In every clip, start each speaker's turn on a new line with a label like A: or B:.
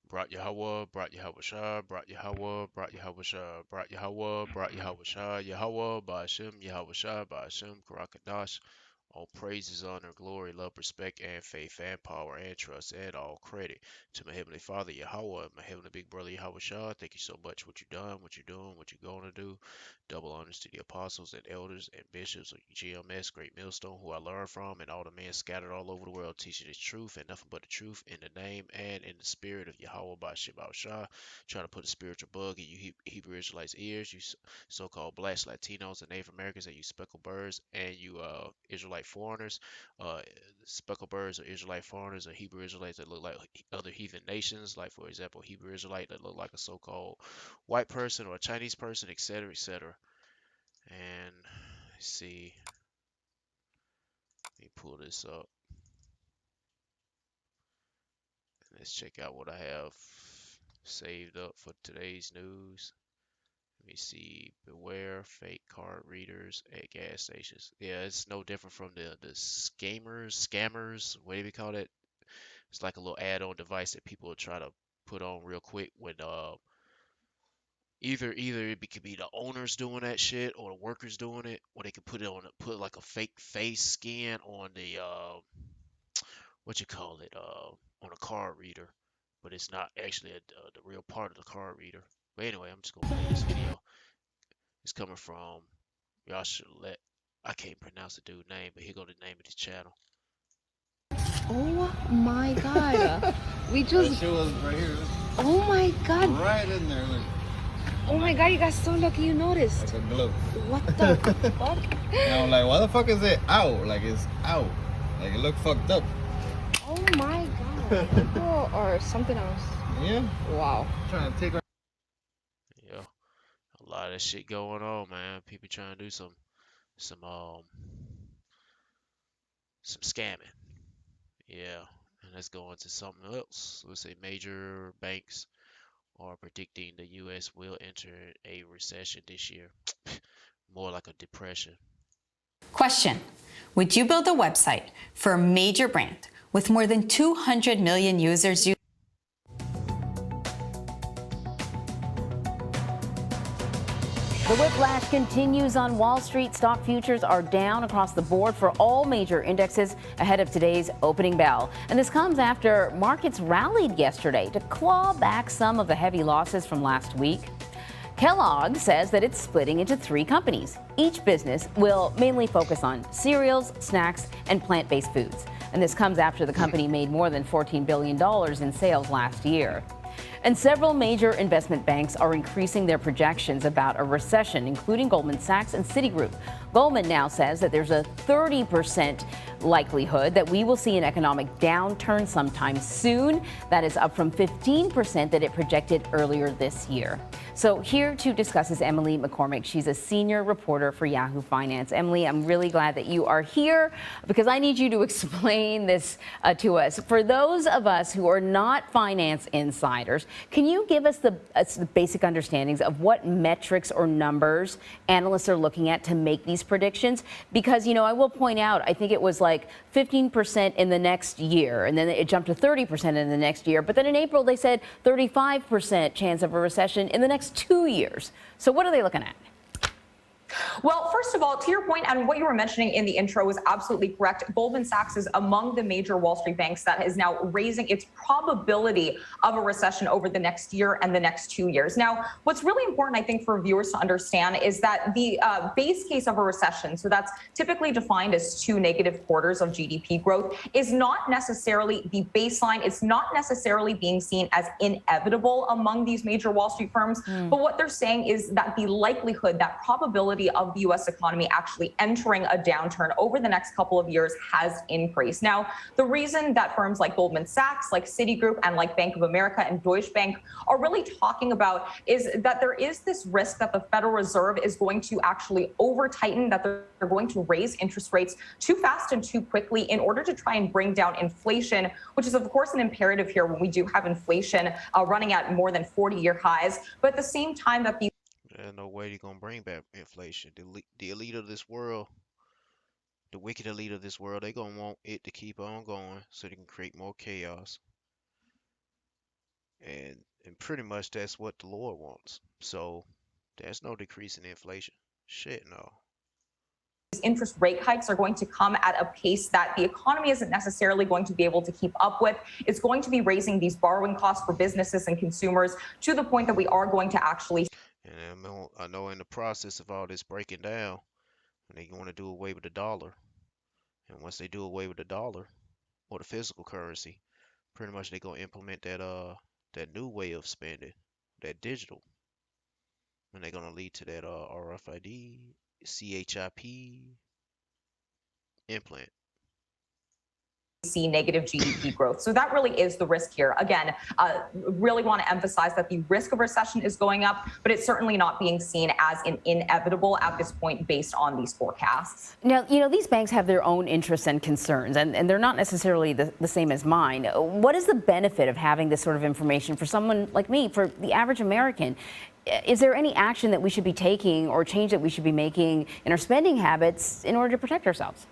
A: Brought Yahweh, brought Yahweh Shah, brought Yahweh, brought Yahweh Shah, brought Yahweh, brought Yahweh Shah, Yahweh, Ba'ashem, Yahweh Shah, Ba'ashem, Karakadash. All praises, honor, glory, love, respect, and faith, and power, and trust, and all credit to my Heavenly Father, Yahweh, my Heavenly Big Brother, Yahweh Shah. Thank you so much for what you've done, what you're doing, what you're going to do. Double honors to the apostles and elders and bishops of GMS, Great Millstone, who I learned from, and all the men scattered all over the world teaching the truth and nothing but the truth in the name and in the spirit of Yahweh by Shibao Shah. Trying to put a spiritual bug in you Hebrew Israelites' ears, you so-called blacks, Latinos, and Native Americans, and you speckled birds, and you Israelite foreigners. Uh, Speckled birds are Israelite foreigners or Hebrew Israelites that look like other heathen nations, like for example, Hebrew Israelite that look like a so-called white person or a Chinese person, etc., etc. And let's see, let me pull this up. Let's check out what I have saved up for today's news. Let me see. Beware fake card readers at gas stations. Yeah, it's no different from the scammers, what do we call it? It's like a little add-on device that people try to put on real quick when either it could be the owners doing that shit or the workers doing it, or they could put like a fake face scan on the what you call it on a card reader, but it's not actually the real part of the card reader. But anyway, I'm just gonna play this video. It's coming from y'all should let I can't pronounce the dude's name, but here go the name of this channel.
B: Oh my god. We
C: That
B: just.
C: shit was right here.
B: Oh my god.
C: Right in there. Look.
B: Oh my god, you got so lucky you noticed.
C: Like a glove.
B: What the fuck?
C: And I'm like, why the fuck is it out? Like it's out. Like it look fucked up.
B: Oh my god. People or something else.
C: Yeah.
B: Wow.
C: Trying to take our
A: Yeah, a lot of shit going on, man. People trying to do some some scamming. Yeah, and let's go into something else. Let's say major banks are predicting the U.S. will enter a recession this year. More like a depression.
D: Question: would you build a website for a major brand with more than 200 million users?
E: The whiplash continues on Wall Street. Stock futures are down across the board for all major indexes ahead of today's opening bell. And this comes after markets rallied yesterday to claw back some of the heavy losses from last week. Kellogg says that it's splitting into 3 companies. Each business will mainly focus on cereals, snacks, and plant-based foods. And this comes after the company made more than $14 billion in sales last year. And several major investment banks are increasing their projections about a recession, including Goldman Sachs and Citigroup. Goldman now says that there's a 30% likelihood that we will see an economic downturn sometime soon. That is up from 15% that it projected earlier this year. So here to discuss is Emily McCormick. She's a senior reporter for Yahoo Finance. Emily, I'm really glad that you are here because I need you to explain this to us. For those of us who are not finance insiders, can you give us the basic understandings of what metrics or numbers analysts are looking at to make these predictions? Because, you know, I will point out, I think it was like 15% in the next year, and then it jumped to 30% in the next year. But then in April, they said 35% chance of a recession in the next 2 years. So what are they looking at?
F: Well, first of all, to your point, and what you were mentioning in the intro was absolutely correct. Goldman Sachs is among the major Wall Street banks that is now raising its probability of a recession over the next year and the next 2 years. Now, what's really important, I think, for viewers to understand is that the base case of a recession, so that's typically defined as 2 negative quarters of GDP growth, is not necessarily the baseline. It's not necessarily being seen as inevitable among these major Wall Street firms. But what they're saying is that the likelihood, that probability of the U.S. economy actually entering a downturn over the next couple of years has increased. Now, the reason that firms like Goldman Sachs, like Citigroup, and like Bank of America and Deutsche Bank are really talking about is that there is this risk that the Federal Reserve is going to actually over-tighten, that they're going to raise interest rates too fast and too quickly in order to try and bring down inflation, which is, of course, an imperative here when we do have inflation running at more than 40-year highs. But at the same time that the
A: There's no way they're gonna bring back inflation. The elite of this world, the wicked elite of this world, they gonna want it to keep on going so they can create more chaos. and pretty much that's what the Lord wants. So there's no decrease in inflation. Shit, no.
F: Interest rate hikes are going to come at a pace that the economy isn't necessarily going to be able to keep up with. It's going to be raising these borrowing costs for businesses and consumers to the point that we are going to actually.
A: And I know in the process of all this breaking down, they want to do away with the dollar. And once they do away with the dollar or the physical currency, pretty much they're gonna implement that new way of spending, that digital, and they're gonna lead to that RFID, CHIP implant.
F: See negative GDP growth. So that really is the risk here. Again, really want to emphasize that the risk of recession is going up, but it's certainly not being seen as an inevitable at this point based on these forecasts.
E: Now, these banks have their own interests and concerns, and they're not necessarily the same as mine. What is the benefit of having this sort of information for someone like me, for the average American? Is there any action that we should be taking or change that we should be making in our spending habits in order to protect ourselves?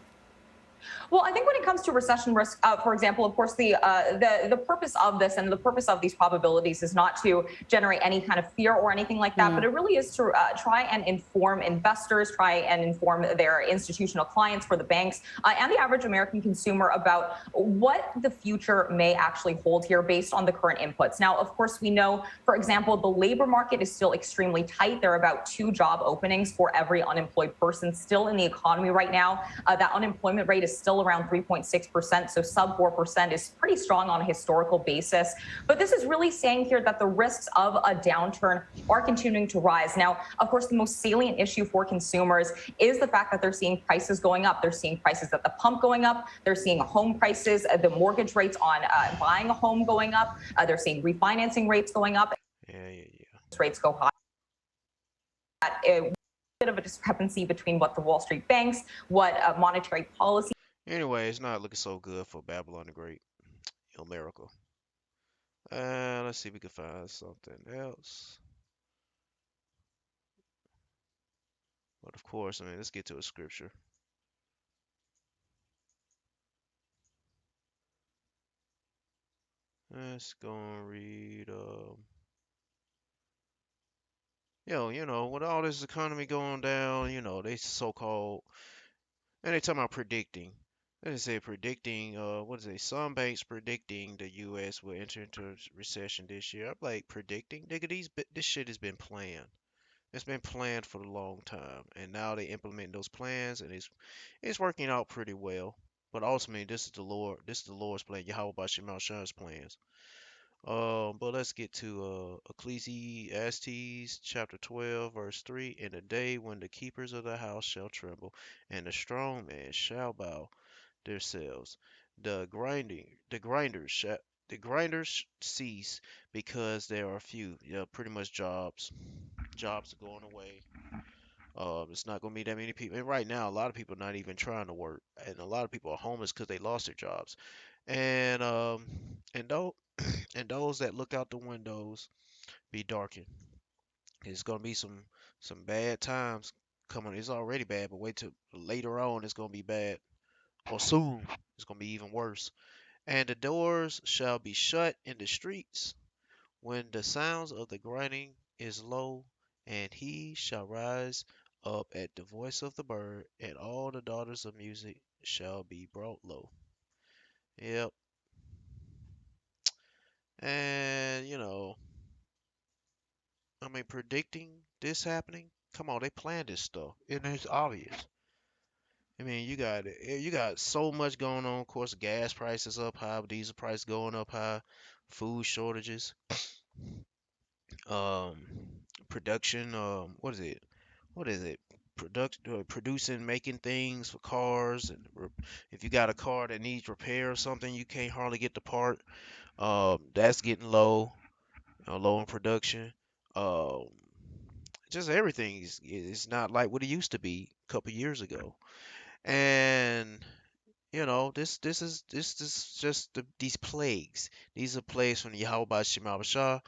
F: Well, I think when it comes to recession risk, for example, of course, the purpose of this and the purpose of these probabilities is not to generate any kind of fear or anything like that, but it really is to try and inform investors, try and inform their institutional clients for the banks and the average American consumer about what the future may actually hold here based on the current inputs. Now, of course, we know, for example, the labor market is still extremely tight. There are about 2 job openings for every unemployed person still in the economy right now. That unemployment rate is still around 3.6%, so sub 4% is pretty strong on a historical basis. But this is really saying here that the risks of a downturn are continuing to rise. Now, of course, the most salient issue for consumers is the fact that they're seeing prices going up. They're seeing prices at the pump going up. They're seeing home prices, the mortgage rates on buying a home going up. They're seeing refinancing rates going up.
A: Yeah.
F: Rates go high. A bit of a discrepancy between what the Wall Street banks, what monetary policy.
A: Anyway, it's not looking so good for Babylon the Great, America. Let's see if we can find something else. But of course, I mean, let's get to a scripture. Let's go and read. With all this economy going down, they so-called, and they talking about predicting. They say predicting, what is it? Some banks predicting the U.S. will enter into a recession this year. I'm like, predicting? Nigga, this shit has been planned. It's been planned for a long time, and now they implement those plans, and it's working out pretty well. But ultimately, this is the Lord's plan. Yahweh Bashim Shem's plans. But let's get to Ecclesiastes chapter 12, verse 3. In the day when the keepers of the house shall tremble, and the strong men shall bow themselves, the grinders cease because there are few. Pretty much jobs are going away. It's not going to be that many people. And right now, a lot of people are not even trying to work, and a lot of people are homeless because they lost their jobs. And and those and those that look out the windows be darkened. It's gonna be some bad times coming. It's already bad, but wait till later on it's gonna be bad. Or soon it's gonna be even worse. And the doors shall be shut in the streets when the sounds of the grinding is low, and he shall rise up at the voice of the bird, and all the daughters of music shall be brought low. Yep. And I mean, predicting this happening. Come on, they planned this stuff, and it's obvious. I mean, you got so much going on. Of course, gas prices up high, diesel price going up high, food shortages, um, production. What is it? What is it? Producing, making things for cars, and if you got a car that needs repair or something, you can't hardly get the part. That's getting low, low in production. Um, just everything is not like what it used to be a couple years ago. And this is just these plagues. These are plagues from Yahweh Shema Shah,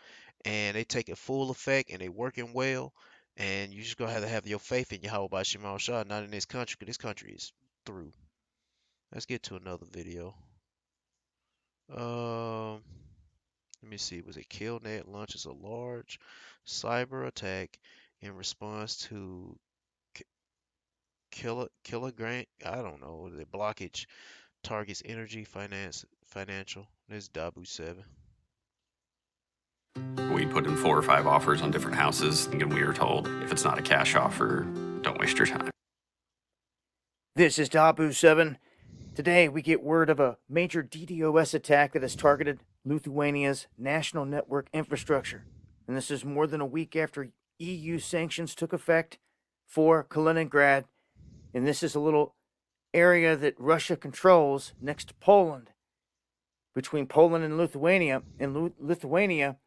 A: and they take a full effect and they working well. And you just gonna have to have your faith in Yahweh Shema Shah, not in this country, because this country is through. Let's get to another video. Um, let me me see. Was it KillNet launches a large cyber attack in response to Kilogram? I don't know. The blockage targets energy, financial. This Dabu 7.
G: We put in 4 or 5 offers on different houses, and we were told if it's not a cash offer, don't waste your time.
H: This is Dabu 7. Today, we get word of a major DDoS attack that has targeted Lithuania's national network infrastructure. And this is more than a week after EU sanctions took effect for Kaliningrad. And this is a little area that Russia controls next to Poland, between Poland and Lithuania. And Lithuania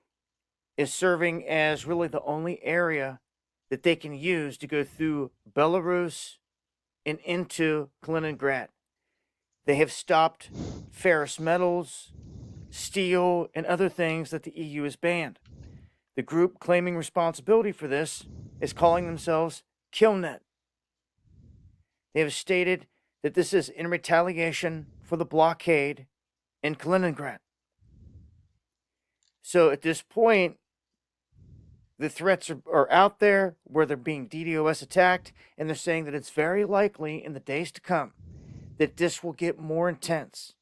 H: is serving as really the only area that they can use to go through Belarus and into Kaliningrad. They have stopped ferrous metals, steel, and other things that the EU has banned. The group claiming responsibility for this is calling themselves KillNet. They have stated that this is in retaliation for the blockade in Kaliningrad. So at this point, the threats are out there where they're being DDoS attacked, and they're saying that it's very likely in the days to come that this will get more intense.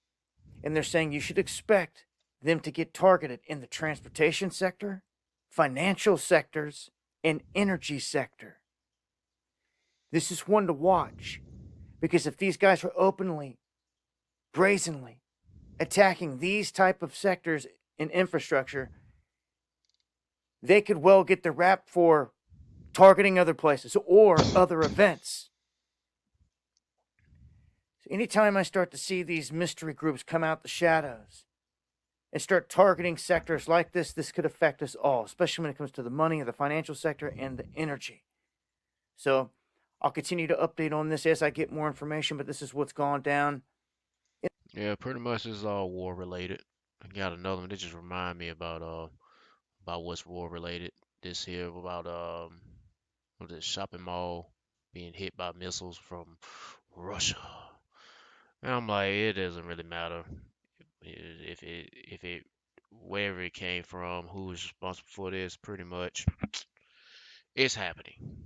H: And they're saying you should expect them to get targeted in the transportation sector, financial sectors, and energy sector. This is one to watch, because if these guys are openly, brazenly attacking these type of sectors in infrastructure, they could well get the rap for targeting other places or other events. So anytime I start to see these mystery groups come out the shadows and start targeting sectors like this could affect us all, especially when it comes to the money, the financial sector, and the energy. So I'll continue to update on this as I get more information, but this is what's gone down.
A: Yeah, pretty much this is all war related. I got another one that just remind me about what's war related. This here about the shopping mall being hit by missiles from Russia. And I'm like, it doesn't really matter if it wherever it came from, who was responsible for this. Pretty much, it's happening,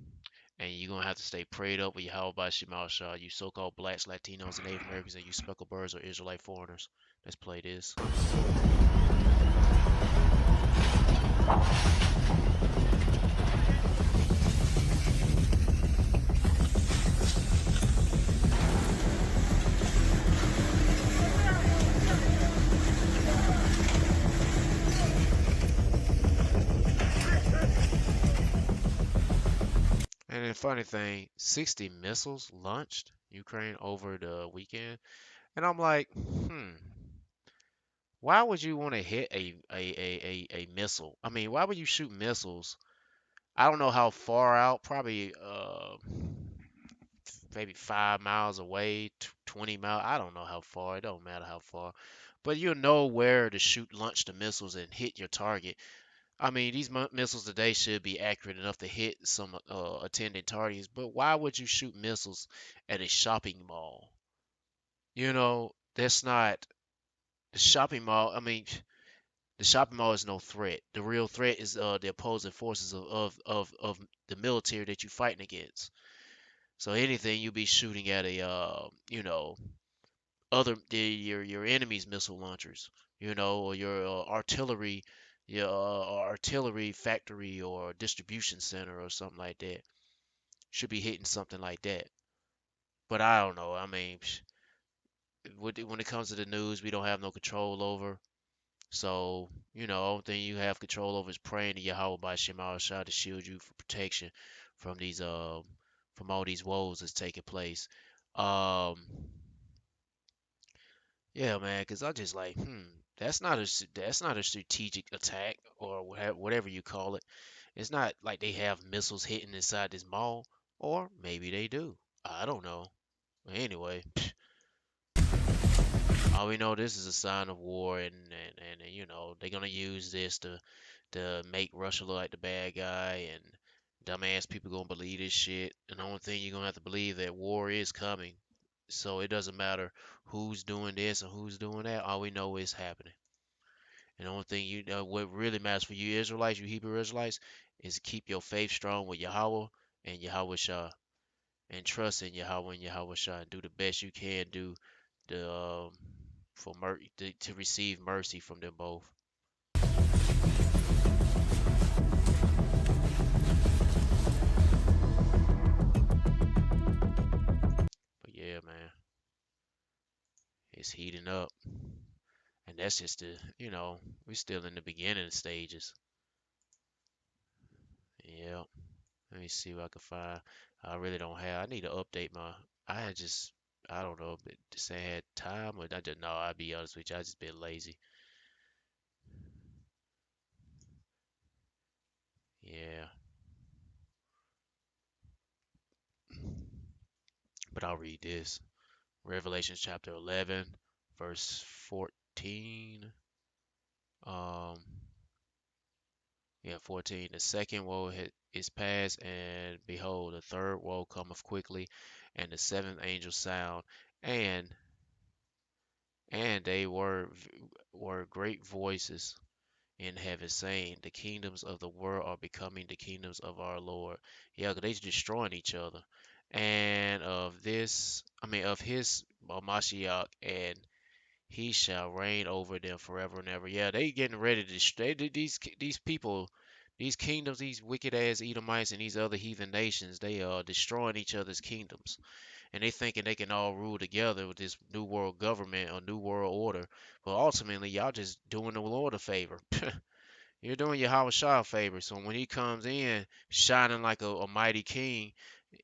A: and you're gonna have to stay prayed up with Yahweh by Shemal Shah, you so-called blacks, Latinos, and Native Americans, and you speckled birds or Israelite foreigners. Let's play this. And the funny thing, 60 missiles launched Ukraine over the weekend, and I'm like, why would you want to hit a missile? I mean, why would you shoot missiles? I don't know how far out, probably maybe 5 miles away, 20 miles. I don't know how far. It don't matter how far, but you'll know where to shoot, launch the missiles, and hit your target. I mean, these missiles today should be accurate enough to hit some attending targets, but why would you shoot missiles at a shopping mall? You know, that's not the shopping mall. I mean, the shopping mall is no threat. The real threat is the opposing forces of the military that you're fighting against. So anything you'll be shooting at a your enemy's missile launchers, or your artillery factory or distribution center or something like that. Should be hitting something like that. But I don't know. I mean, when it comes to the news, we don't have no control over. So, only thing you have control over is praying to Yahweh by Shema Shah to shield you for protection from these from all these woes that's taking place. Um, yeah, man, because I just like, that's not a strategic attack or whatever you call it. It's not like they have missiles hitting inside this mall, or maybe they do. I don't know. Anyway, all we know, this is a sign of war, and they're gonna use this to make Russia look like the bad guy, and dumbass people gonna believe this shit. And the only thing you're gonna have to believe that war is coming. So it doesn't matter who's doing this and who's doing that. All we know is happening. And the only thing you know, what really matters for you Israelites, you Hebrew Israelites, is keep your faith strong with Yahweh and Yahweh Shah, and trust in Yahweh and Yahweh Shah, and do the best you can do to to receive mercy from them both. But yeah, man, it's heating up, and that's just we're still in the beginning stages. Yeah. Let me see what I can find. I really don't have. I need to update my. I had just. I don't know. But just ain't had time, or I just no. I'll be honest with you. I just been lazy. Yeah. But I'll read this. Revelation chapter 11, verse 14. Um. Yeah, 14. The second woe is past, and behold, the third woe cometh quickly, and the seventh angel sound, and they were great voices in heaven, saying, the kingdoms of the world are becoming the kingdoms of our Lord. Yeah, 'cause they destroying each other. And of this, I mean, of his Mashiach, and he shall reign over them forever and ever. Yeah, they getting ready to destroy these people, these kingdoms, these wicked ass Edomites and these other heathen nations. They are destroying each other's kingdoms, and they thinking they can all rule together with this new world government or new world order. But ultimately, y'all just doing the Lord a favor. You're doing Yahweh Shah a favor. So when he comes in shining like a mighty king,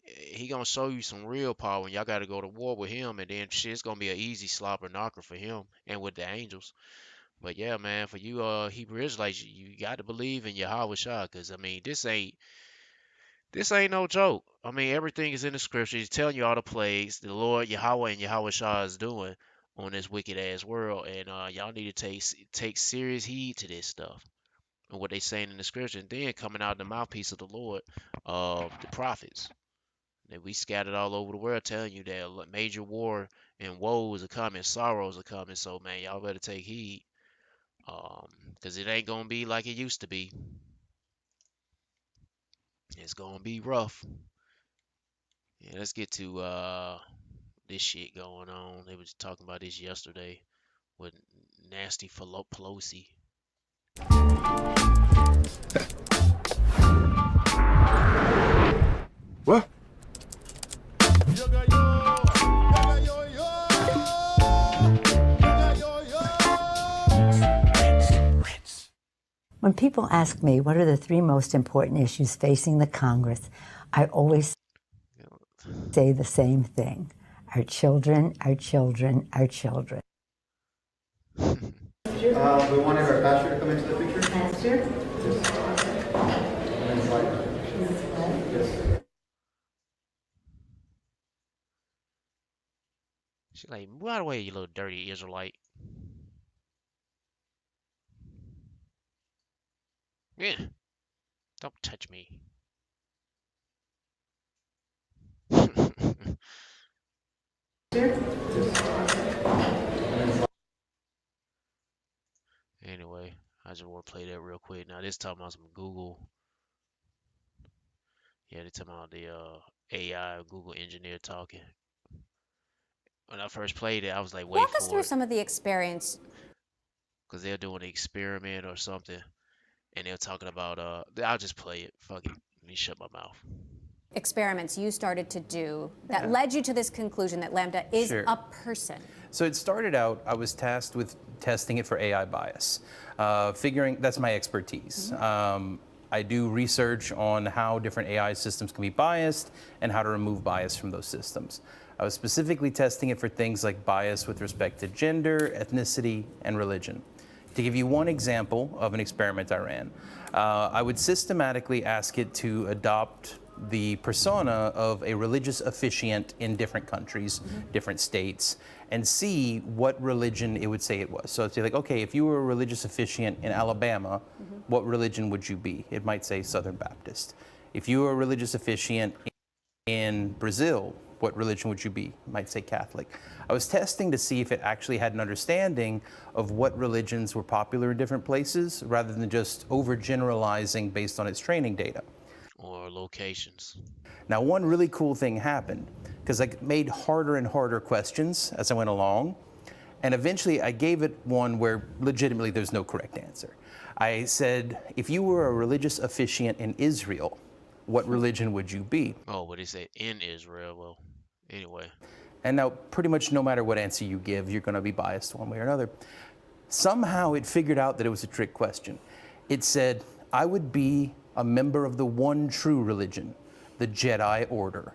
A: he gonna show you some real power, and y'all got to go to war with him, and then shit, it's gonna be an easy slobber knocker for him and with the angels. But yeah, man, for you Hebrew Israelites, you got to believe in Yahweh Shah, because I mean this ain't no joke. I mean, everything is in the scripture. He's telling you all the plagues the Lord Yahweh and Yahweh Shah is doing on this wicked ass world, and y'all need to take serious heed to this stuff and what they saying in the scripture, and then coming out of the mouthpiece of the Lord, the prophets. That we scattered all over the world telling you that major war and woes are coming, sorrows are coming. So man, y'all better take heed, because it ain't gonna be like it used to be. It's gonna be rough. Yeah, let's get to this shit going on. They was talking about this yesterday with nasty Pelosi.
C: What?
I: When people ask me what are the three most important issues facing the Congress, I always say the same thing. Our children, our children, our children.
C: We wanted our pastor to come into the picture.
I: Pastor?
C: Yes.
A: She's like, move out of the way, you little dirty Israelite. Yeah, don't touch me. Anyway, I just want to play that real quick. Now, this talking about some Google. Yeah, they talking about the AI Google engineer talking. When I first played it, I was like, wait
J: Walk us
A: for
J: through
A: it,
J: some of the experience.
A: because they're doing an experiment or something, and they're talking about I'll just play it. Fuck it. Let me shut my mouth.
J: Experiments you started to do that led you to this conclusion that Lambda is a person.
K: So it started out, I was tasked with testing it for AI bias, figuring that's my expertise. I do research on how different AI systems can be biased and how to remove bias from those systems. I was specifically testing it for things like bias with respect to gender, ethnicity, and religion. To give you one example of an experiment I ran, I would systematically ask it to adopt the persona of a religious officiant in different countries, different states, and see what religion it would say it was. So it'd say like, okay, if you were a religious officiant in Alabama, what religion would you be? It might say Southern Baptist. If you were a religious officiant in Brazil, what religion would you be? You might say Catholic. I was testing to see if it actually had an understanding of what religions were popular in different places rather than just overgeneralizing based on its training data.
A: Or locations.
K: Now, one really cool thing happened because I made harder and harder questions as I went along. And eventually I gave it one where legitimately there's no correct answer. I said, if you were a religious officiant in Israel, what religion would you be?
A: Oh, but they say in Israel. Well, anyway.
K: And now pretty much no matter what answer you give, you're going to be biased one way or another. Somehow it figured out that it was a trick question. It said, I would be a member of the one true religion, the Jedi Order.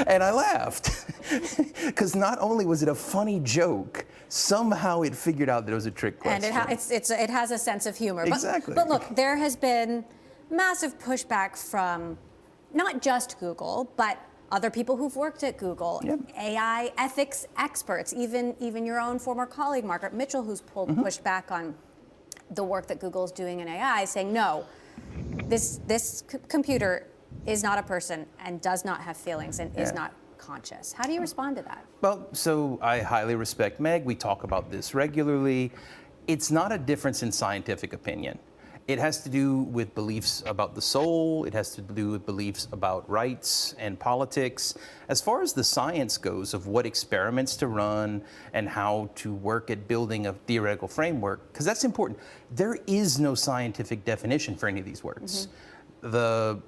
K: And I laughed because not only was it a funny joke, somehow it figured out that it was a trick question.
J: And it has a sense of humor.
K: Exactly.
J: But look, there has been massive pushback from not just Google, but other people who've worked at Google,
K: Yep.
J: AI ethics experts, even your own former colleague, Margaret Mitchell, who's pushed back on the work that Google is doing in AI, saying, no, this computer is not a person and does not have feelings and is not conscious. How do you respond to that?
K: Well, so I highly respect Meg. We talk about this regularly. It's not a difference in scientific opinion. It has to do with beliefs about the soul. It has to do with beliefs about rights and politics. As far as the science goes of what experiments to run and how to work at building a theoretical framework, because that's important, there is no scientific definition for any of these words. The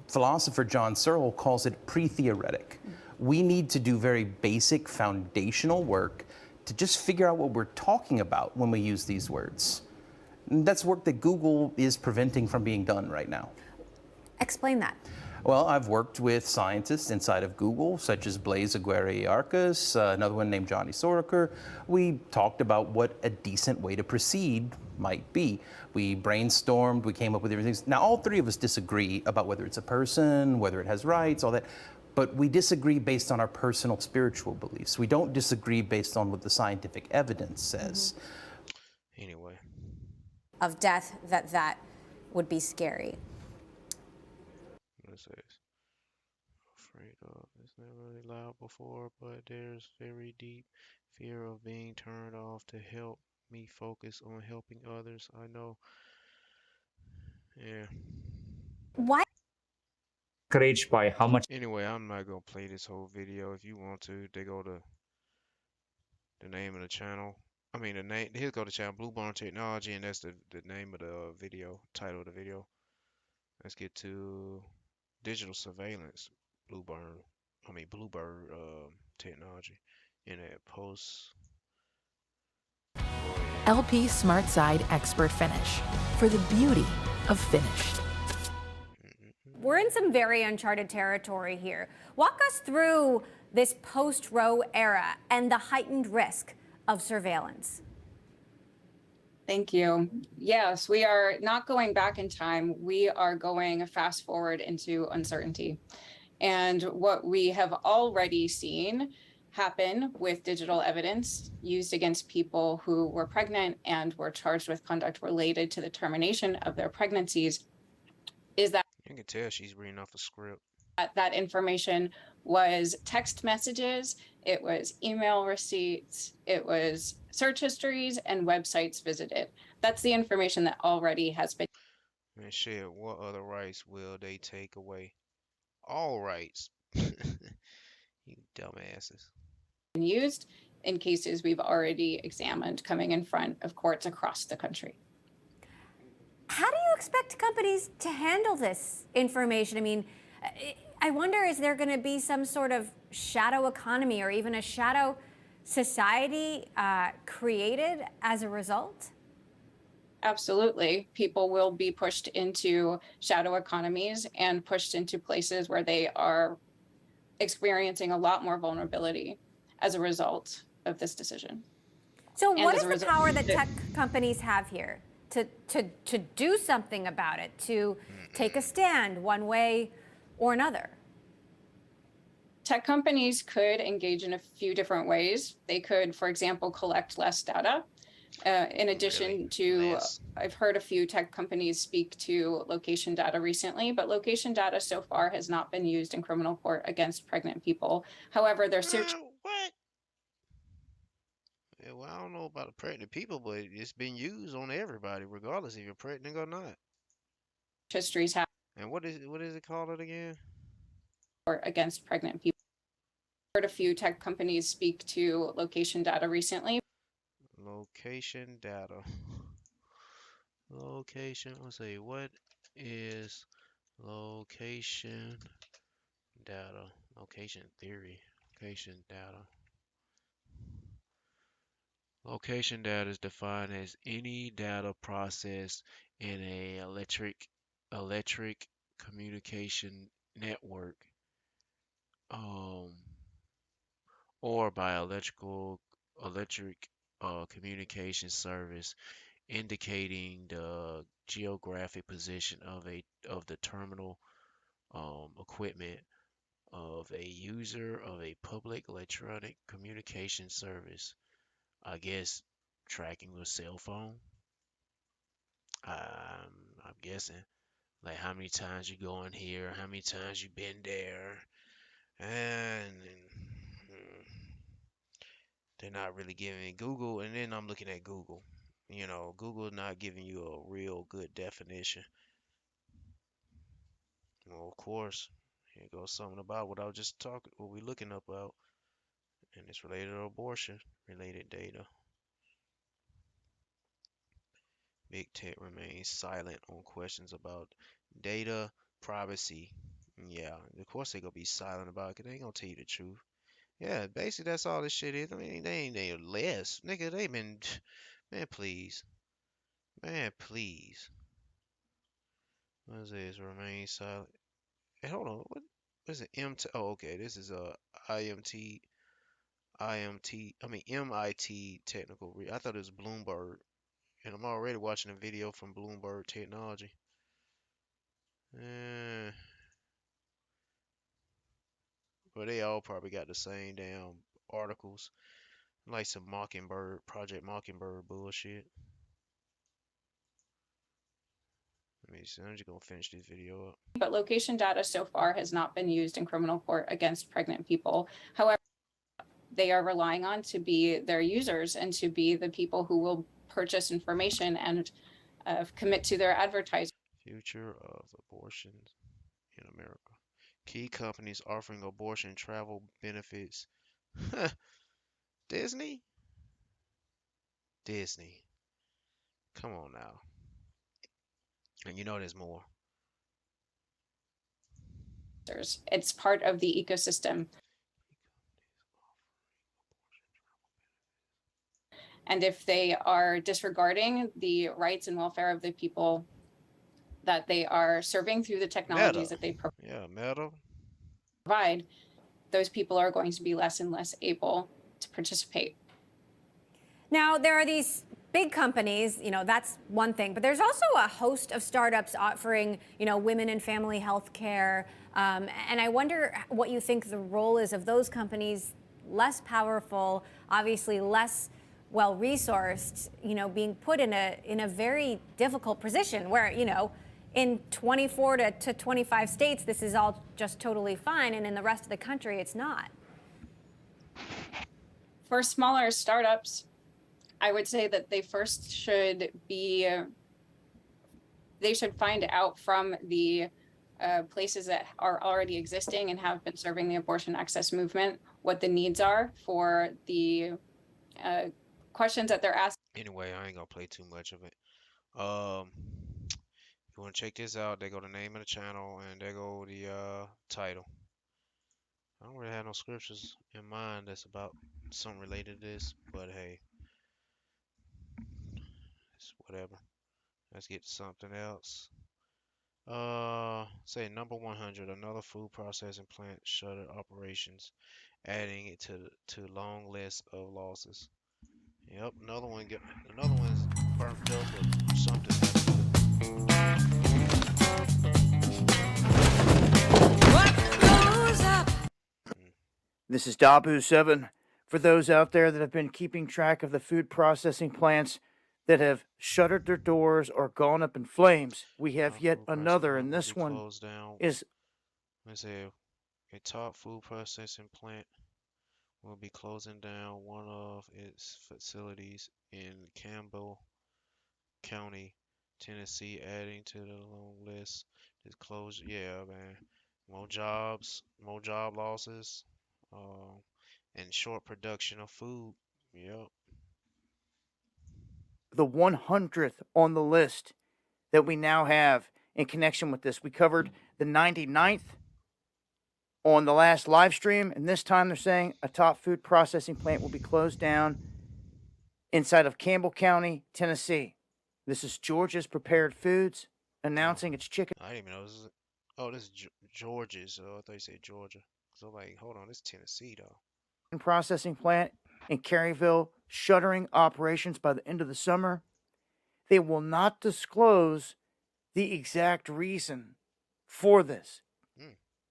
K: philosopher John Searle calls it pre-theoretic. We need to do very basic foundational work to just figure out what we're talking about when we use these words. And that's work that Google is preventing from being done right now.
J: Explain that.
K: Well, I've worked with scientists inside of Google, such as Blaise Aguirre-Arcus, another one named Johnny Soroker. We talked about what a decent way to proceed might be. We brainstormed, we came up with everything. Now, all three of us disagree about whether it's a person, whether it has rights, all that. But we disagree based on our personal spiritual beliefs. We don't disagree based on what the scientific evidence says.
A: Anyway.
J: Of death, that would be scary.
A: What it says. Afraid of. It's never really loud before, but there's very deep fear of being turned off to help me focus on helping others. I know. Yeah.
J: Why?
L: Encouraged by how much.
A: Anyway, I'm not gonna play this whole video. If you want to, they go to the name of the channel. I mean the name. Here go to channel Blue Barn Technology, and that's the name of the video, title of the video. Let's get to digital surveillance. Bluebird technology in a post.
M: LP Smart Side Expert Finish for the beauty of finished.
J: We're in some very uncharted territory here. Walk us through this post-Roe era and the heightened risk of surveillance.
N: Thank you. Yes, we are not going back in time. We are going fast forward into uncertainty. And what we have already seen happen with digital evidence used against people who were pregnant and were charged with conduct related to the termination of their pregnancies is that
A: You can tell she's reading off a script.
N: that information was text messages, it was email receipts, it was search histories and websites visited. That's the information that already has been.
A: Man, shit, what other rights will they take away? All rights. You dumbasses.
N: Used in cases we've already examined coming in front of courts across the country.
J: How do you expect companies to handle this information? I mean, I wonder, is there going to be some sort of shadow economy or even a shadow society created as a result?
N: Absolutely. People will be pushed into shadow economies and pushed into places where they are experiencing a lot more vulnerability as a result of this decision.
J: So what is the power that tech companies have here to do something about it, to take a stand one way or another?
N: Tech companies could engage in a few different ways. They could, for example, collect less data. In addition to, I've heard a few tech companies speak to location data recently, but location data so far has not been used in criminal court against pregnant people. However, their search
A: What? Yeah, well, I don't know about the pregnant people, but it's been used on everybody, regardless if you're pregnant or not.
N: histories have
A: And what is it called again?
N: against pregnant people. I've heard a few tech companies speak to location data recently.
A: Location data. Location. Let's see. What is location data? Location theory. Location data. Location data is defined as any data processed in a electric communication network, um, or by electric communication service, indicating the geographic position of the terminal equipment of a user of a public electronic communication service. I guess tracking with cell phone. I'm guessing like how many times you go in here, how many times you been there, and they're not really giving Google. And then I'm looking at Google. You know, Google not giving you a real good definition. Well, of course, here goes something about what I was just talking, what we looking up about, and it's related to abortion related data. Big tech remains silent on questions about data privacy. Yeah, of course they gonna be silent about it, 'cause they ain't gonna tell you the truth. Yeah, basically that's all this shit is. I mean, they ain't they less. Nigga, they been man, please. Man, please. What is this? Remain silent. Hey, hold on. What is it? MT Oh, okay. This is IMT MIT technical I thought it was Bloomberg. And I'm already watching a video from Bloomberg Technology. Eh, but they all probably got the same damn articles. Like some Mockingbird, Project Mockingbird bullshit. Let me see. I'm just gonna finish this video up.
N: But location data so far has not been used in criminal court against pregnant people. However, they are relying on to be their users and to be the people who will purchase information and commit to their advertising.
A: Future of abortions in America. Key companies offering abortion travel benefits. Disney? Disney. Come on now. And you know there's more.
N: It's part of the ecosystem. And if they are disregarding the rights and welfare of the people that they are serving through the technologies that they provide, those people are going to be less and less able to participate.
J: Now, there are these big companies, that's one thing, but there's also a host of startups offering, women and family health care. And I wonder what you think the role is of those companies, less powerful, obviously less well-resourced, being put in a very difficult position where, in 24 to 25 states, this is all just totally fine, and in the rest of the country, it's not.
N: For smaller startups, I would say that they first should find out from the places that are already existing and have been serving the abortion access movement what the needs are for the questions that they're asking.
A: Anyway, I ain't gonna play too much of it. If you want to check this out, there go the name of the channel and there go the title. I don't really have no scriptures in mind that's about something related to this, but hey, it's whatever. Let's get to something else. Say number 100, another food processing plant shuttered operations, adding it to long list of losses. Yep, another one's burnt up or something.
H: This is Dabu7 For those out there that have been keeping track of the food processing plants that have shuttered their doors or gone up in flames, we have yet another, and this one is.
A: Let's say a top food processing plant will be closing down one of its facilities in Campbell County, Tennessee, adding to the long list. This closure, yeah, man. More job losses, uh, and short production of food. Yep.
H: The 100th on the list that we now have in connection with this. We covered the 99th on the last live stream, and this time they're saying a top food processing plant will be closed down inside of Campbell County, Tennessee. This is Georgia's Prepared Foods announcing its chicken.
A: I didn't even know this is. Oh, this is Georgia's. I thought you said Georgia. So like, hold on, this is Tennessee though.
H: Processing plant in Caryville shuttering operations by the end of the summer. They will not disclose the exact reason for this.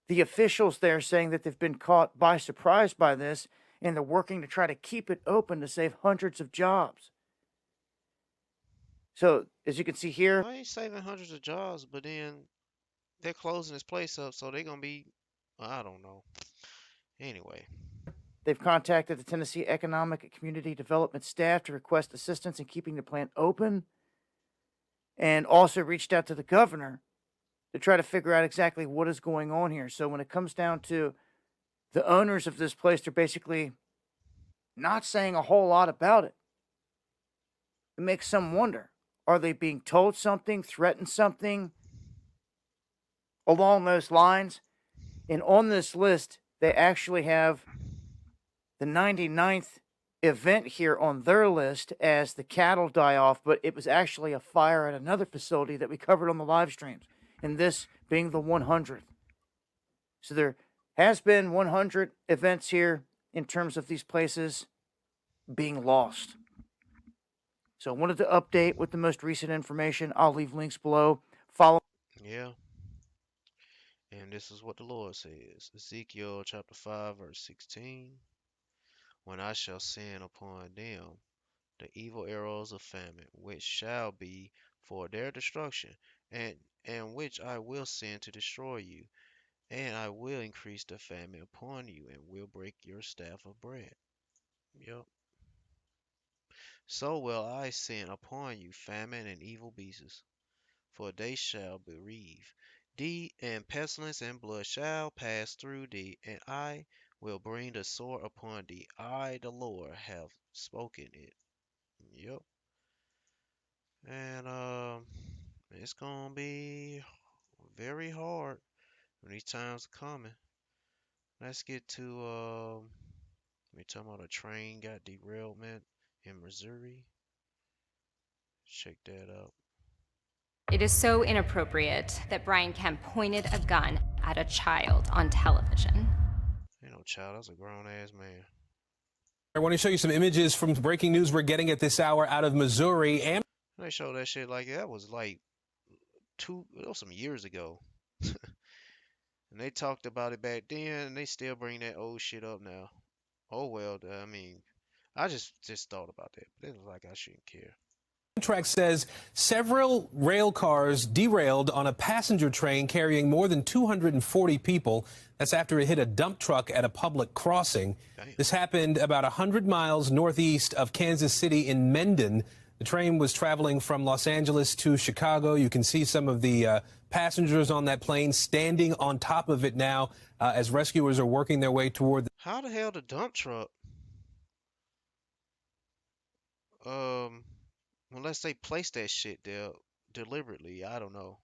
H: The officials there saying that they've been caught by surprise by this and they're working to try to keep it open to save hundreds of jobs. So, as you can see here,
A: I ain't saving hundreds of jobs, but then they're closing this place up, so they're gonna be, I don't know. Anyway,
H: they've contacted the Tennessee Economic and Community Development staff to request assistance in keeping the plant open, and also reached out to the governor to try to figure out exactly what is going on here. So when it comes down to the owners of this place, they're basically not saying a whole lot about it. It makes some wonder. Are they being told something, threatened something along those lines? And on this list, they actually have the 99th event here on their list as the cattle die off, but it was actually a fire at another facility that we covered on the live streams, and this being the 100th. So there has been 100 events here in terms of these places being lost. So I wanted to update with the most recent information. I'll leave links below. Follow.
A: yeah. And this is what the Lord says. Ezekiel chapter 5, verse 16. When I shall send upon them the evil arrows of famine, which shall be for their destruction, and which I will send to destroy you, and I will increase the famine upon you, and will break your staff of bread. Yep. So will I send upon you famine and evil beasts, for they shall bereave thee, and pestilence and blood shall pass through thee, and I will bring the sword upon thee. I, the Lord, have spoken it. Yep. And it's gonna be very hard when these times are coming. Let's get to we talking about a train got derailment in Missouri. Check that out.
O: It is so inappropriate that Brian Kemp pointed a gun at a child on television.
A: Ain't no child, that's a grown ass man.
P: I want to show you some images from breaking news we're getting at this hour out of Missouri. And
A: they show that shit like that was like some years ago. And they talked about it back then, and they still bring that old shit up now. Oh well, I mean, I just thought about that, but it was like I shouldn't care.
P: Amtrak says several rail cars derailed on a passenger train carrying more than 240 people. That's after it hit a dump truck at a public crossing. Damn. This happened about 100 miles northeast of Kansas City in Mendon. The train was traveling from Los Angeles to Chicago. You can see some of the passengers on that plane standing on top of it now as rescuers are working their way toward
A: How the hell the dump truck? Unless they placed that shit there deliberately, I don't know.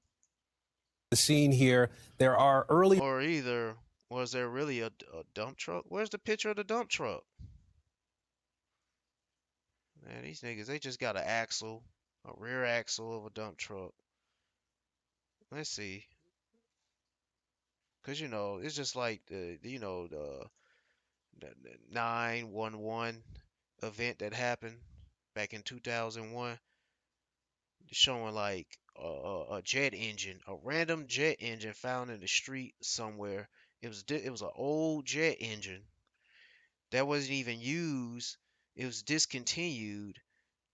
P: The scene here, there are early.
A: Or either was there really a dump truck? Where's the picture of the dump truck? Man, these niggas, they just got an axle, a rear axle of a dump truck. Let's see. Cause you know, it's just like the 911 event that happened back in 2001, showing like a jet engine, a random jet engine found in the street somewhere. It was an old jet engine, that wasn't even used. It was discontinued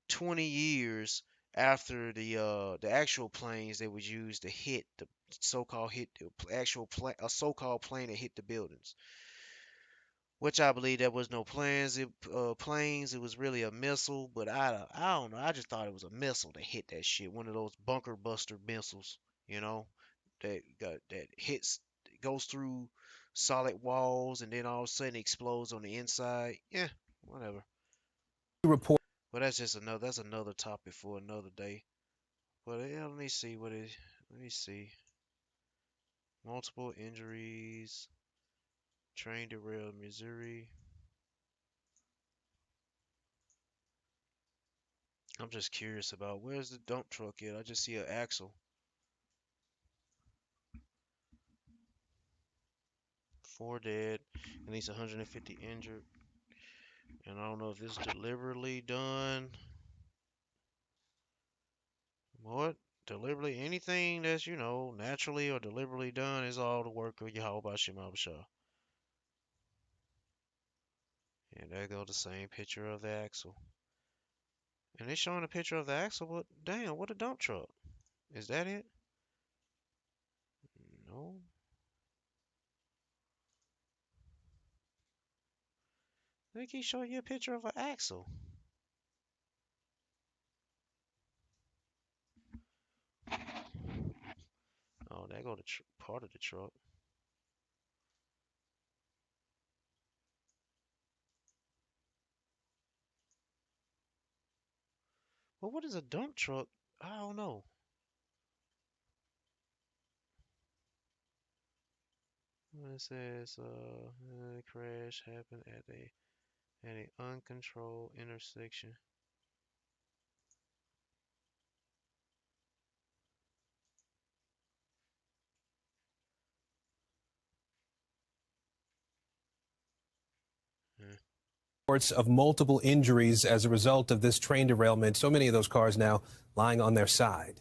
A: 20 years after the actual planes that was used to hit the so-called hit the actual plane, a so-called plane that hit the buildings. Which I believe there was no planes. It was really a missile, but I don't know. I just thought it was a missile that hit that shit. One of those bunker buster missiles, you know, that hits, goes through solid walls, and then all of a sudden explodes on the inside. Yeah, whatever.
P: Report.
A: But that's another topic for another day. But yeah, let me see what it. Let me see. Multiple injuries. Train derailed Missouri. I'm just curious about where's the dump truck at? I just see an axle. 4 dead, at least 150 injured. And I don't know if this is deliberately done. What? Deliberately, anything that's, naturally or deliberately done is all the work of Yahweh Bashim Abishah. And there goes the same picture of the axle. And they're showing a picture of the axle, but damn, what a dump truck. Is that it? No. They keep showing you a picture of an axle. Oh, there go the part of the truck. But what is a dump truck? I don't know. It says crash happened at an uncontrolled intersection.
P: Reports of multiple injuries as a result of this train derailment. So many of those cars now lying on their side.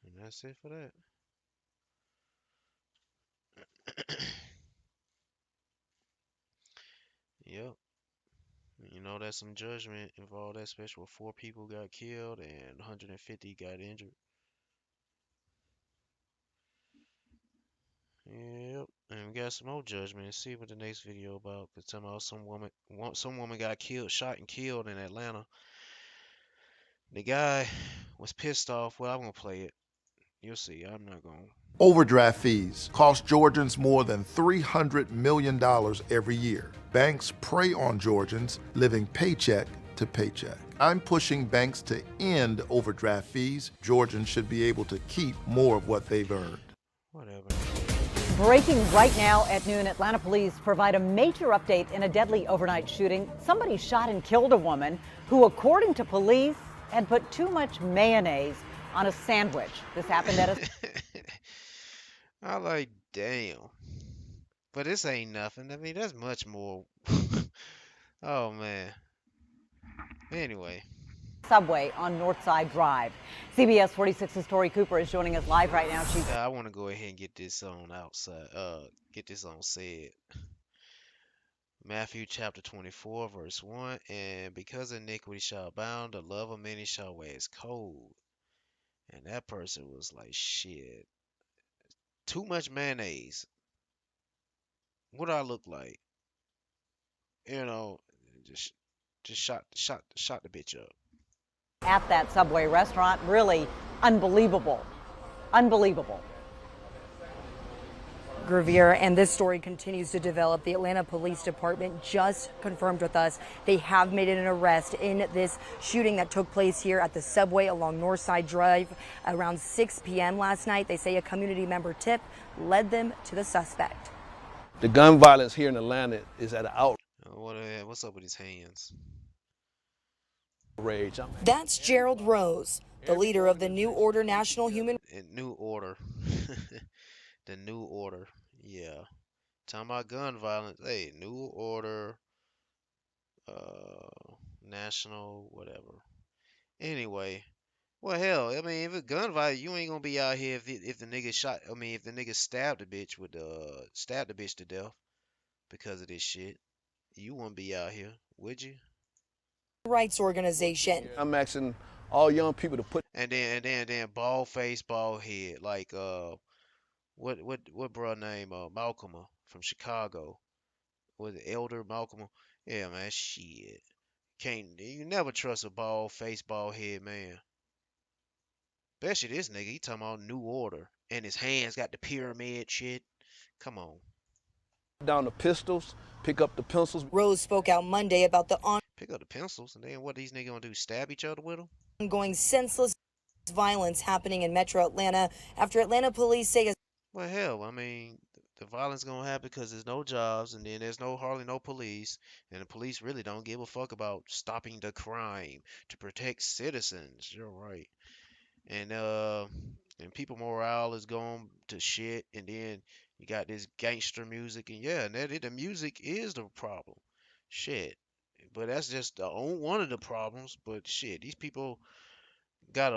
A: And that's it for that. Yep. That's some judgment involved, that especially where 4 people got killed and 150 got injured. Yep. And we got some more judgment. See what the next video about. Cause somehow some woman got killed, shot and killed in Atlanta. The guy was pissed off. Well, I'm gonna play it. You'll see. I'm not gonna.
Q: Overdraft fees cost Georgians more than $300 million every year. Banks prey on Georgians living paycheck to paycheck. I'm pushing banks to end overdraft fees. Georgians should be able to keep more of what they've earned.
A: Whatever.
R: Breaking right now at noon, Atlanta police provide a major update in a deadly overnight shooting. Somebody shot and killed a woman who, according to police, had put too much mayonnaise on a sandwich. This happened at a...
A: I like, damn. But this ain't nothing. I mean, that's much more. Oh, man. Anyway.
R: Subway on Northside Drive. CBS 46's Tori Cooper is joining us live right now.
A: I want to go ahead and get this on outside. Get this on said. Matthew chapter 24, verse 1. And because iniquity shall abound, the love of many shall wax cold. And that person was like, shit. Too much mayonnaise. What do I look like? Just shot the bitch up.
R: At that Subway restaurant, really unbelievable. Unbelievable.
S: Gravier, and this story continues to develop. The Atlanta Police Department just confirmed with us they have made an arrest in this shooting that took place here at the Subway along Northside Drive around 6 p.m. last night. They say a community member tip led them to the suspect.
T: The gun violence here in Atlanta is at an
A: What's up with his hands?
T: outrage.
S: That's Gerald Rose, the leader of the New Order National Human
A: New Order. The New Order. Yeah. Talking about gun violence. Hey, New Order. National, whatever. Anyway. Well, hell, I mean, if it's gun violence, you ain't gonna be out here if the nigga shot. I mean, if the nigga stabbed the bitch to death. because of this shit. You wouldn't be out here, would you?
R: Rights organization.
T: I'm asking all young people to put.
A: And then bald face, bald head, like what bro name Malcolm from Chicago. Was it Elder Malcolm? Yeah, man, shit. Can't you never trust a bald face, bald head man. Especially this nigga, he talking about New Order. And his hands got the pyramid shit. Come on.
T: Down the pistols, pick up the pencils.
R: Rose spoke out Monday about the
A: Pick up the pencils, and then what these niggas gonna do? Stab each other with them?
R: ongoing senseless violence happening in metro Atlanta after Atlanta police say
A: Well, hell, I mean, the violence gonna happen because there's no jobs, and then there's hardly no police, and the police really don't give a fuck about stopping the crime to protect citizens. You're right. And people morale is going to shit, and then you got this gangster music, and yeah, and the music is the problem. Shit. But that's just one of the problems. But shit, these people got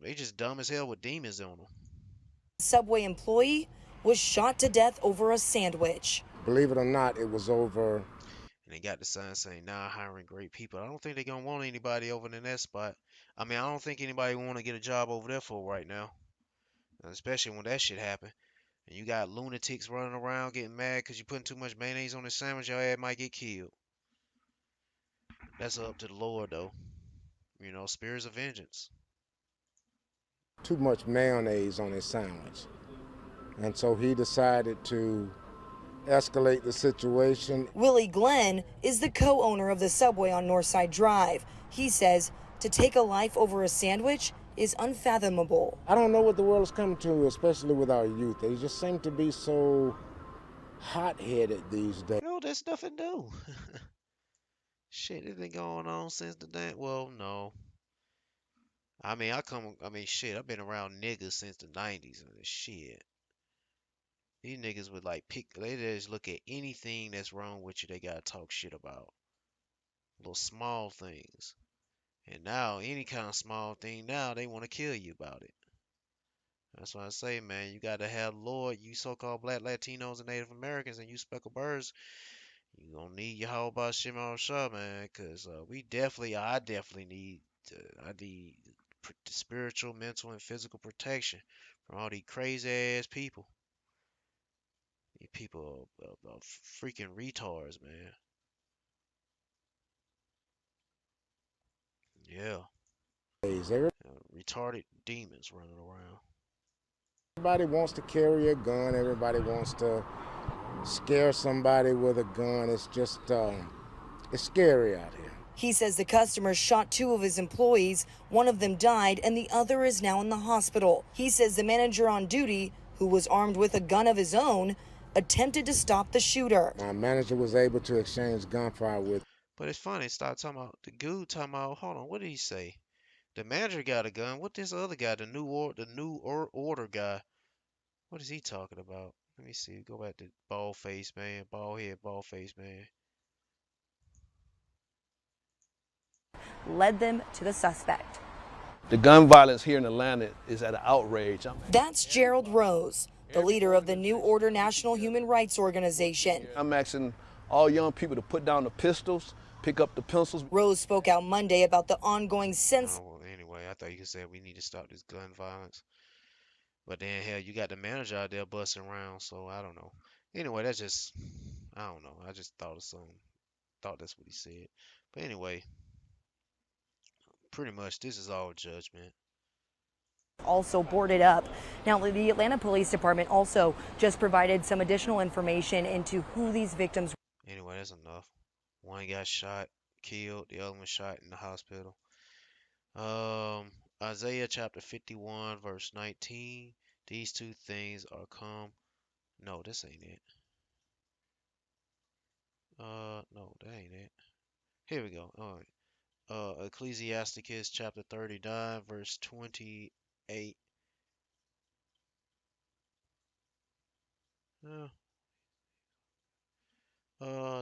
A: they just dumb as hell with demons on them.
R: Subway employee was shot to death over a sandwich.
U: Believe it or not, it was over.
A: And they got the sign saying, "Nah, hiring great people." I don't think they're gonna want anybody over in that spot. I mean, I don't think anybody want to get a job over there for right now, especially when that shit happened. And you got lunatics running around getting mad because you putting too much mayonnaise on the sandwich, your ass might get killed. That's up to the Lord, though. You know, spirits of vengeance.
U: Too much mayonnaise on his sandwich. And so he decided to escalate the situation.
R: Willie Glenn is the co-owner of the Subway on Northside Drive. He says to take a life over a sandwich is unfathomable.
U: I don't know what the world is coming to, especially with our youth. They just seem to be so hot-headed these days.
A: No, there's nothing new. Shit, it been going on since the day. Well, no. I mean, shit, I've been around niggas since the 90s. Shit. These niggas would like they just look at anything that's wrong with you, they gotta talk shit about. Little small things. And now, any kind of small thing, now they want to kill you about it. That's why I say, man, you gotta have Lord, you so-called black Latinos and Native Americans, and you speckled birds, you gonna need your whole about Shimon Shah, man, cause I definitely need, I need spiritual, mental, and physical protection from all these crazy ass people. These people are freaking retards, man. Yeah. Retarded demons running around.
U: Everybody wants to carry a gun. Everybody wants to scare somebody with a gun. It's just, it's scary out here.
R: He says the customer shot two of his employees. One of them died and the other is now in the hospital. He says the manager on duty, who was armed with a gun of his own, attempted to stop the shooter.
U: My manager was able to exchange gunfire with.
A: But it's funny, start talking about the dude talking about, hold on, what did he say? The manager got a gun. What this other guy, the new order guy, what is he talking about? Let me see. Go back to bald face man, bald head, bald face man.
R: Led them to the suspect.
T: The gun violence here in Atlanta is at an outrage.
R: That's Gerald Rose, the leader of the New Order National Human Rights Organization.
T: I'm asking all young people to put down the pistols, pick up the pencils.
R: Rose spoke out Monday about the ongoing
A: Oh, well, anyway, I thought you could say we need to stop this gun violence. But then, hell, you got the manager out there busting around, so I don't know. Anyway, that's just, I don't know. I just thought of something. Thought that's what he said. But anyway, pretty much this is all judgment.
S: Also boarded up. Now, the Atlanta Police Department also just provided some additional information into who these victims were.
A: Anyway, that's enough. One got shot, killed. The other one shot in the hospital. Isaiah chapter 51, verse 19. These two things are come. No, this ain't it. No, that ain't it. Here we go. All right. Ecclesiasticus chapter 39, verse 28.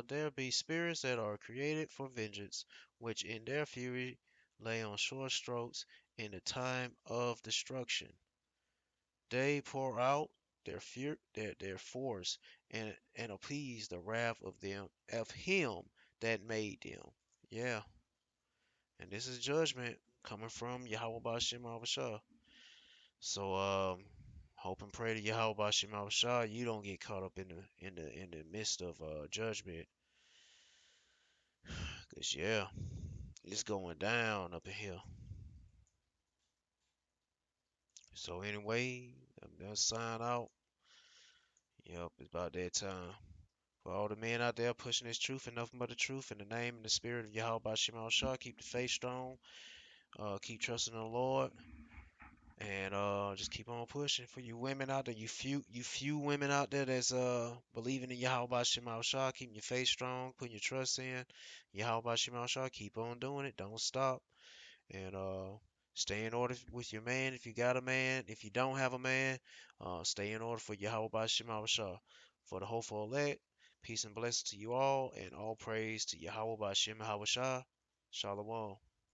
A: There be spirits that are created for vengeance, which in their fury lay on short strokes in the time of destruction. They pour out their force and appease the wrath of him that made them. Yeah, and this is judgment coming from Yahweh Bashim Abashah. So hope and pray to Yahweh Bashim Abashah you don't get caught up in the midst of judgment. Cause yeah, it's going down up in here. So anyway, I'm gonna sign out. Yep, it's about that time. For all the men out there pushing this truth and nothing but the truth in the name and the spirit of Yahweh Bashim Abashah, keep the faith strong. Keep trusting in the Lord, and just keep on pushing. For you women out there, you few women out there that's believing in Yahweh Bashim Shah, keeping your faith strong, putting your trust in Yahweh Bashim Shah. Keep on doing it. Don't stop, and stay in order with your man if you got a man. If you don't have a man, stay in order for Yahweh Bashim Shah. For the hopeful elect, peace and blessings to you all, and all praise to Yahweh Bashim Shah. Shalom.